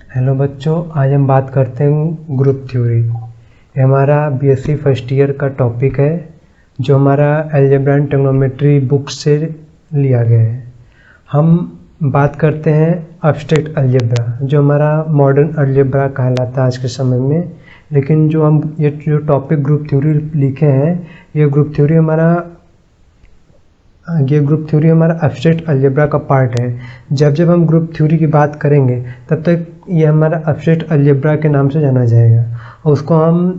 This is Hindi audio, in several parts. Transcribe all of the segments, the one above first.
हेलो बच्चों, आज हम बात करते हैं ग्रुप थ्योरी। ये हमारा बीएससी फर्स्ट ईयर का टॉपिक है जो हमारा अलजेब्रा एंड ट्रिग्नोमेट्री बुक से लिया गया है। हम बात करते हैं एब्स्ट्रैक्ट अलजेब्रा जो हमारा मॉडर्न अलजेब्रा कहलाता है आज के समय में। लेकिन जो हम ये जो टॉपिक ग्रुप थ्योरी लिखे हैं, ये ग्रुप थ्योरी हमारा एब्स्ट्रैक्ट अलजेब्रा का पार्ट है। जब हम ग्रुप थ्योरी की बात करेंगे तब तक ये हमारा एब्स्ट्रैक्ट अलजेब्रा के नाम से जाना जाएगा और उसको हम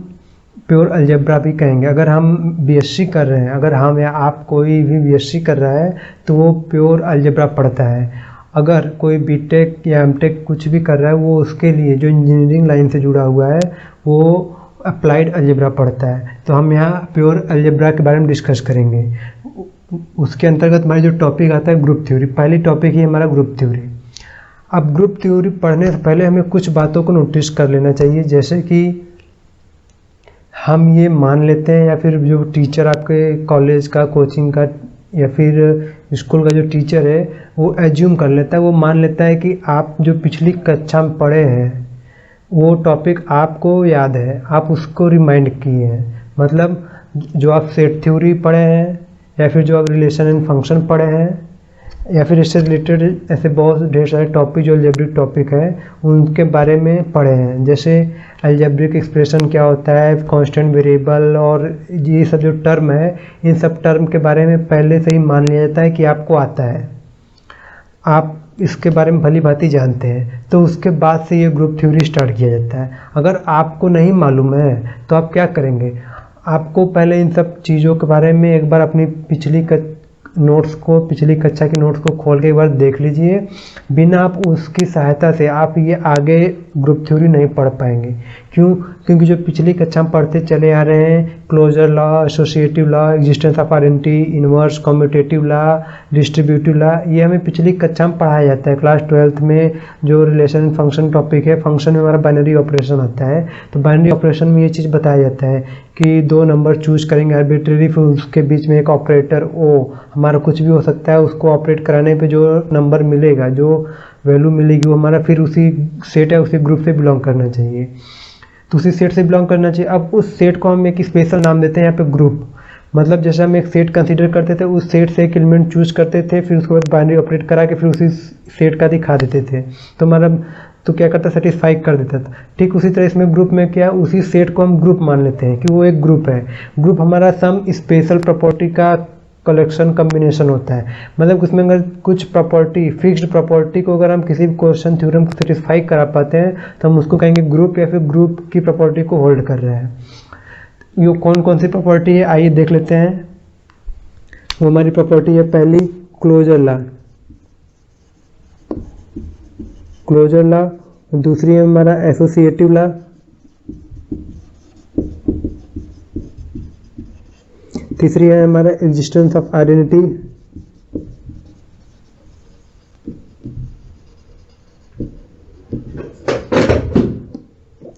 प्योर अलजेब्रा भी कहेंगे। अगर हम बीएससी कर रहे हैं, अगर हम या आप कोई भी बीएससी कर रहा है तो वो प्योर अलजेब्रा पढ़ता है। अगर कोई बीटेक या एमटेक कुछ भी कर रहा है, वो उसके लिए जो इंजीनियरिंग लाइन से जुड़ा हुआ है वो अप्लाइड अलजेब्रा पढ़ता है। तो हम यहाँ प्योर अलजेब्रा के बारे में डिस्कस करेंगे। उसके अंतर्गत हमारी जो टॉपिक आता है ग्रुप थ्योरी, पहली टॉपिक ही हमारा ग्रुप थ्योरी। अब ग्रुप थ्योरी पढ़ने से पहले हमें कुछ बातों को नोटिस कर लेना चाहिए, जैसे कि हम ये मान लेते हैं या फिर जो टीचर आपके कॉलेज का, कोचिंग का या फिर स्कूल का जो टीचर है वो एज्यूम कर लेता है, वो मान लेता है कि आप जो पिछली कक्षा में पढ़े हैं वो टॉपिक आपको याद है, आप उसको रिमाइंड किए हैं। मतलब जो आप सेट थ्योरी पढ़े हैं या फिर जो आप रिलेशन एंड फंक्शन पढ़े हैं या फिर इससे रिलेटेड ऐसे बहुत ढेर सारे टॉपिक जो अलजेब्रिक टॉपिक है उनके बारे में पढ़े हैं। जैसे अलजेब्रिक एक्सप्रेशन क्या होता है, कांस्टेंट वेरिएबल और ये सब जो टर्म है, इन सब टर्म के बारे में पहले से ही मान लिया जाता है कि आपको आता है, आप इसके बारे में भली भांति जानते हैं। तो उसके बाद से ये ग्रुप थ्योरी स्टार्ट किया जाता है। अगर आपको नहीं मालूम है तो आप क्या करेंगे, आपको पहले इन सब चीज़ों के बारे में एक बार अपनी पिछली कक्षा के नोट्स को खोल के एक बार देख लीजिए। बिना आप उसकी सहायता से आप ये आगे ग्रुप थ्योरी नहीं पढ़ पाएंगे। क्योंकि जो पिछली कक्षा में पढ़ते चले आ रहे हैं, closure law, associative law, existence of identity, inverse, commutative law, distributive law, ये हमें पिछली कक्षा में पढ़ाया जाता है। क्लास 12th में जो रिलेशन फंक्शन टॉपिक है, फंक्शन में हमारा बाइनरी ऑपरेशन आता है। तो बाइनरी ऑपरेशन में ये चीज़ बताया जाता है कि दो नंबर चूज करेंगे आर्बिट्रेरी, फिर उसके बीच में एक ऑपरेटर ओ, हमारा कुछ भी हो सकता है, उसको ऑपरेट कराने पे जो नंबर मिलेगा, जो वैल्यू मिलेगी वो हमारा फिर उसी सेट है, उसी ग्रुप से बिलोंग करना चाहिए। तो उसी सेट से बिलोंग करना चाहिए। अब उस सेट को हम एक स्पेशल नाम देते हैं यहाँ पे ग्रुप। मतलब जैसे हम एक सेट कंसीडर करते थे, उस सेट से एक एलिमेंट चूज करते थे, फिर उसके बाद बाइनरी ऑपरेट करा के फिर उसी सेट का दिखा देते थे। तो हमारा तो क्या करता, सेटिस्फाई कर देता था। ठीक उसी तरह इसमें ग्रुप में क्या, उसी सेट को हम ग्रुप मान लेते हैं कि वो एक ग्रुप है। ग्रुप हमारा सम स्पेशल प्रॉपर्टी का कलेक्शन कम्बिनेशन होता है। मतलब उसमें अगर कुछ प्रॉपर्टी, फिक्स्ड प्रॉपर्टी को अगर हम किसी भी क्वेश्चन थ्योरम को सेटिस्फाई करा पाते हैं तो हम उसको कहेंगे ग्रुप, या फिर ग्रुप की प्रॉपर्टी को होल्ड कर रहा है। ये कौन कौन सी प्रॉपर्टी है आइए देख लेते हैं। वो हमारी प्रॉपर्टी है पहली क्लोजर लॉ, दूसरी है हमारा एसोसिएटिव लॉ, तीसरी है हमारा एग्जिस्टेंस ऑफ आइडेंटिटी,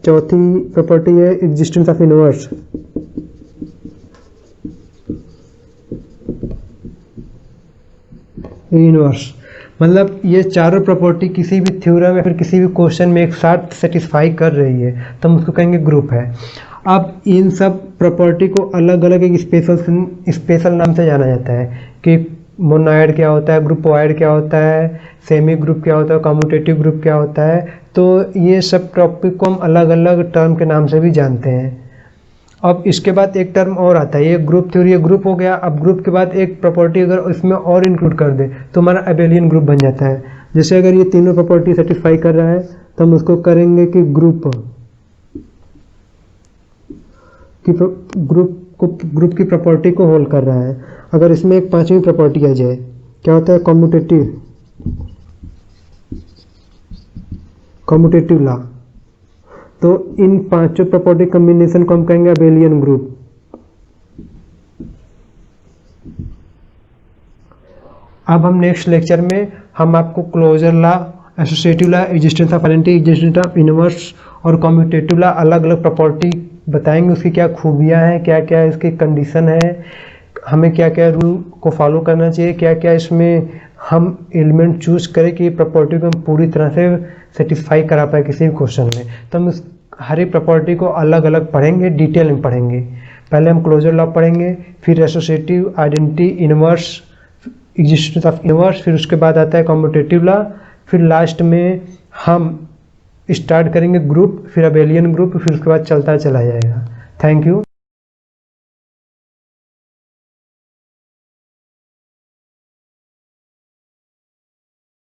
चौथी प्रॉपर्टी है एग्जिस्टेंस ऑफ इनवर्स, मतलब ये चारों प्रॉपर्टी किसी भी थ्योरम या फिर किसी भी क्वेश्चन में एक साथ सेटिस्फाई कर रही है तो हम उसको कहेंगे ग्रुप है। अब इन सब प्रॉपर्टी को अलग अलग एक स्पेशल नाम से जाना जाता है कि मोनोइड क्या होता है, ग्रुपोइड क्या होता है, सेमी ग्रुप क्या होता है, कम्यूटेटिव ग्रुप क्या होता है। तो ये सब टॉपिक को हम अलग अलग टर्म के नाम से भी जानते हैं। अब इसके बाद एक टर्म और आता है, ये ग्रुप थ्योरी, ये ग्रुप हो गया। अब ग्रुप के बाद एक प्रॉपर्टी अगर इसमें और इंक्लूड कर दे तो हमारा अबेलियन ग्रुप बन जाता है। जैसे अगर ये तीनों प्रॉपर्टी सेटिस्फाई कर रहा है तो हम उसको करेंगे कि ग्रुप की प्रॉपर्टी को होल्ड कर रहा है। अगर इसमें एक पांचवी प्रॉपर्टी आ जाए, क्या होता है, कम्यूटेटिव लॉ, तो इन पांचों प्रॉपर्टी कॉम्बिनेशन को हम कहेंगे अबेलियन ग्रुप। अब हम नेक्स्ट लेक्चर में हम आपको closure law, associative law, existence of identity, existence of inverse और कम्यूटेटिव लॉ अलग अलग प्रॉपर्टी बताएंगे, उसकी क्या खूबियां हैं, क्या क्या इसकी कंडीशन है, हमें क्या क्या रूल को फॉलो करना चाहिए, क्या क्या इसमें हम एलिमेंट चूज करें कि प्रॉपर्टी को हम पूरी तरह से सेटिस्फाई करा पाए किसी भी क्वेश्चन में, तो हम उस हर एक प्रॉपर्टी को अलग अलग पढ़ेंगे, डिटेल में पढ़ेंगे। पहले हम क्लोजर लॉ पढ़ेंगे, फिर associative, identity, inverse, existence of inverse, फिर उसके बाद आता है कॉम्यूटेटिव लॉ, फिर लास्ट में हम स्टार्ट करेंगे ग्रुप, फिर अबेलियन ग्रुप, फिर उसके बाद चलता चला जाएगा। Thank you.